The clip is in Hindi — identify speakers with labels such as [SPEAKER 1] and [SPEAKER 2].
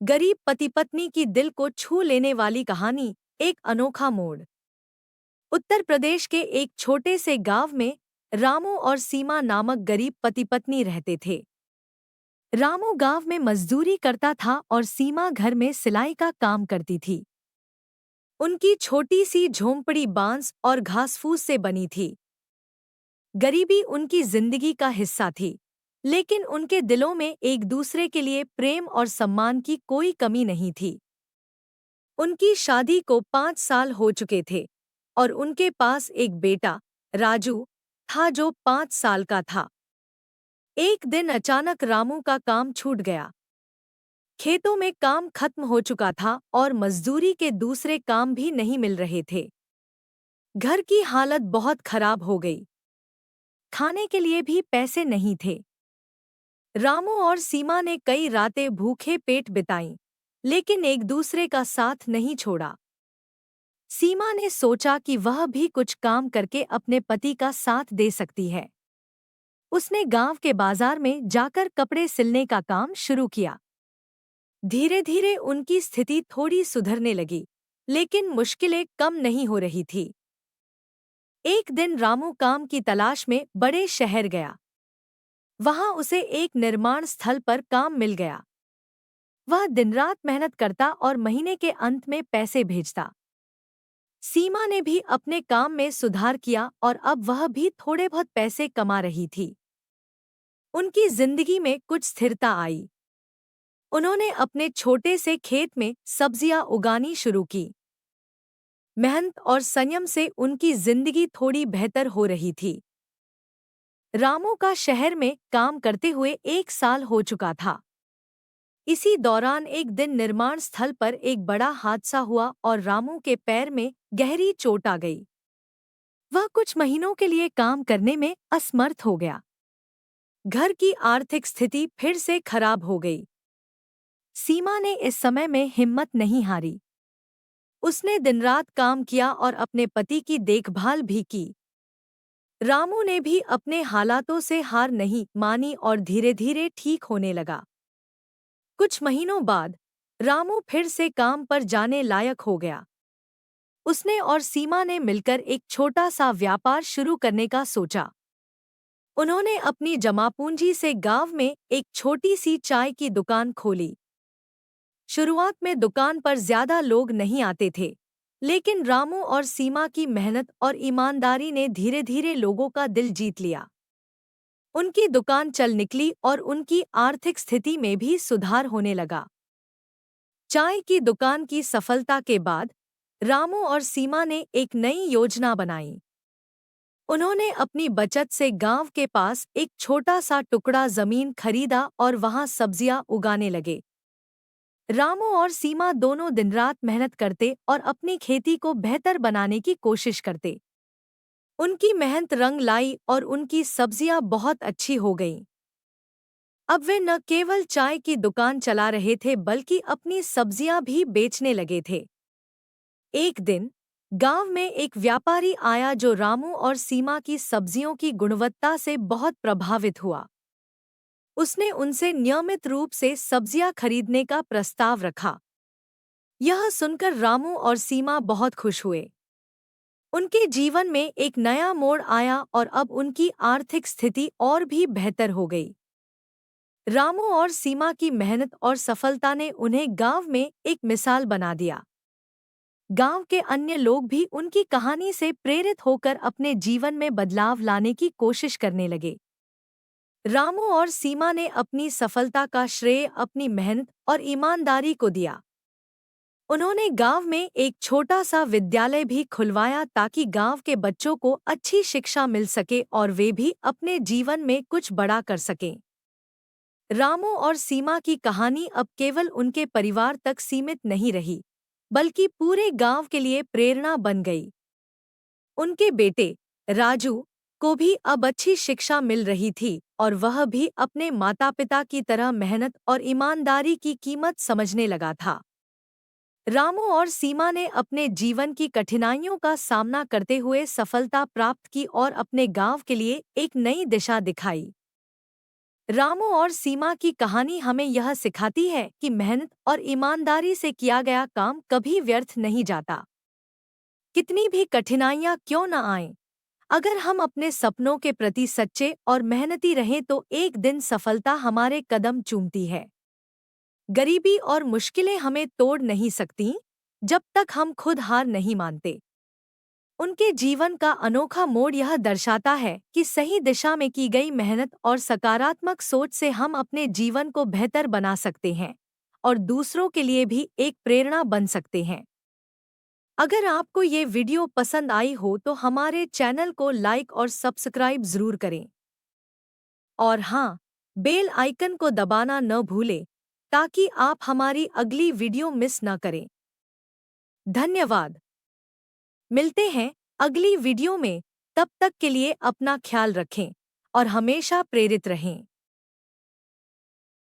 [SPEAKER 1] गरीब पति पत्नी की दिल को छू लेने वाली कहानी। एक अनोखा मोड़। उत्तर प्रदेश के एक छोटे से गांव में रामू और सीमा नामक गरीब पति पत्नी रहते थे। रामू गांव में मजदूरी करता था और सीमा घर में सिलाई का काम करती थी। उनकी छोटी सी झोंपड़ी बांस और घासफूस से बनी थी। गरीबी उनकी जिंदगी का हिस्सा थी, लेकिन उनके दिलों में एक दूसरे के लिए प्रेम और सम्मान की कोई कमी नहीं थी। उनकी शादी को 5 साल हो चुके थे और उनके पास एक बेटा राजू था जो 5 साल का था। एक दिन अचानक रामू का काम छूट गया। खेतों में काम खत्म हो चुका था और मजदूरी के दूसरे काम भी नहीं मिल रहे थे। घर की हालत बहुत खराब हो गई। खाने के लिए भी पैसे नहीं थे। रामू और सीमा ने कई रातें भूखे पेट बिताईं, लेकिन एक दूसरे का साथ नहीं छोड़ा। सीमा ने सोचा कि वह भी कुछ काम करके अपने पति का साथ दे सकती है। उसने गांव के बाजार में जाकर कपड़े सिलने का काम शुरू किया। धीरे धीरे उनकी स्थिति थोड़ी सुधरने लगी, लेकिन मुश्किलें कम नहीं हो रही थी। एक दिन रामू काम की तलाश में बड़े शहर गया। वहां उसे एक निर्माण स्थल पर काम मिल गया। वह दिनरात मेहनत करता और महीने के अंत में पैसे भेजता। सीमा ने भी अपने काम में सुधार किया और अब वह भी थोड़े बहुत पैसे कमा रही थी। उनकी जिंदगी में कुछ स्थिरता आई। उन्होंने अपने छोटे से खेत में सब्जियां उगानी शुरू की। मेहनत और संयम से उनकी जिंदगी थोड़ी बेहतर हो रही थी। रामू का शहर में काम करते हुए 1 साल हो चुका था। इसी दौरान एक दिन निर्माण स्थल पर एक बड़ा हादसा हुआ और रामू के पैर में गहरी चोट आ गई। वह कुछ महीनों के लिए काम करने में असमर्थ हो गया। घर की आर्थिक स्थिति फिर से खराब हो गई। सीमा ने इस समय में हिम्मत नहीं हारी। उसने दिनरात काम किया और अपने पति की देखभाल भी की। रामू ने भी अपने हालातों से हार नहीं मानी और धीरे धीरे ठीक होने लगा। कुछ महीनों बाद रामू फिर से काम पर जाने लायक हो गया। उसने और सीमा ने मिलकर एक छोटा सा व्यापार शुरू करने का सोचा। उन्होंने अपनी जमापूंजी से गांव में एक छोटी सी चाय की दुकान खोली। शुरुआत में दुकान पर ज्यादा लोग नहीं आते थे, लेकिन रामू और सीमा की मेहनत और ईमानदारी ने धीरे धीरे लोगों का दिल जीत लिया। उनकी दुकान चल निकली और उनकी आर्थिक स्थिति में भी सुधार होने लगा। चाय की दुकान की सफलता के बाद रामू और सीमा ने एक नई योजना बनाई। उन्होंने अपनी बचत से गांव के पास एक छोटा सा टुकड़ा जमीन खरीदा और वहां सब्जियां उगाने लगे। रामू और सीमा दोनों दिनरात मेहनत करते और अपनी खेती को बेहतर बनाने की कोशिश करते। उनकी मेहनत रंग लाई और उनकी सब्जियां बहुत अच्छी हो गईं। अब वे न केवल चाय की दुकान चला रहे थे बल्कि अपनी सब्जियां भी बेचने लगे थे। एक दिन गांव में एक व्यापारी आया जो रामू और सीमा की सब्जियों की गुणवत्ता से बहुत प्रभावित हुआ। उसने उनसे नियमित रूप से सब्जियां खरीदने का प्रस्ताव रखा। यह सुनकर रामू और सीमा बहुत खुश हुए। उनके जीवन में एक नया मोड़ आया और अब उनकी आर्थिक स्थिति और भी बेहतर हो गई। रामू और सीमा की मेहनत और सफलता ने उन्हें गांव में एक मिसाल बना दिया। गांव के अन्य लोग भी उनकी कहानी से प्रेरित होकर अपने जीवन में बदलाव लाने की कोशिश करने लगे। रामू और सीमा ने अपनी सफलता का श्रेय अपनी मेहनत और ईमानदारी को दिया। उन्होंने गांव में एक छोटा सा विद्यालय भी खुलवाया ताकि गांव के बच्चों को अच्छी शिक्षा मिल सके और वे भी अपने जीवन में कुछ बड़ा कर सकें। रामू और सीमा की कहानी अब केवल उनके परिवार तक सीमित नहीं रही, बल्कि पूरे गांव के लिए प्रेरणा बन गई। उनके बेटे राजू को भी अब अच्छी शिक्षा मिल रही थी और वह भी अपने माता-पिता की तरह मेहनत और ईमानदारी की कीमत समझने लगा था। रामू और सीमा ने अपने जीवन की कठिनाइयों का सामना करते हुए सफलता प्राप्त की और अपने गांव के लिए एक नई दिशा दिखाई। रामू और सीमा की कहानी हमें यह सिखाती है कि मेहनत और ईमानदारी से किया गया काम कभी व्यर्थ नहीं जाता। कितनी भी कठिनाइयां क्यों न आएं, अगर हम अपने सपनों के प्रति सच्चे और मेहनती रहें तो एक दिन सफलता हमारे कदम चूमती है। गरीबी और मुश्किलें हमें तोड़ नहीं सकतीं, जब तक हम खुद हार नहीं मानते। उनके जीवन का अनोखा मोड़ यह दर्शाता है कि सही दिशा में की गई मेहनत और सकारात्मक सोच से हम अपने जीवन को बेहतर बना सकते हैं और दूसरों के लिए भी एक प्रेरणा बन सकते हैं। अगर आपको ये वीडियो पसंद आई हो तो हमारे चैनल को लाइक और सब्सक्राइब जरूर करें। और हाँ, बेल आइकन को दबाना न भूलें ताकि आप हमारी अगली वीडियो मिस न करें। धन्यवाद। मिलते हैं अगली वीडियो में, तब तक के लिए अपना ख्याल रखें और हमेशा प्रेरित रहें।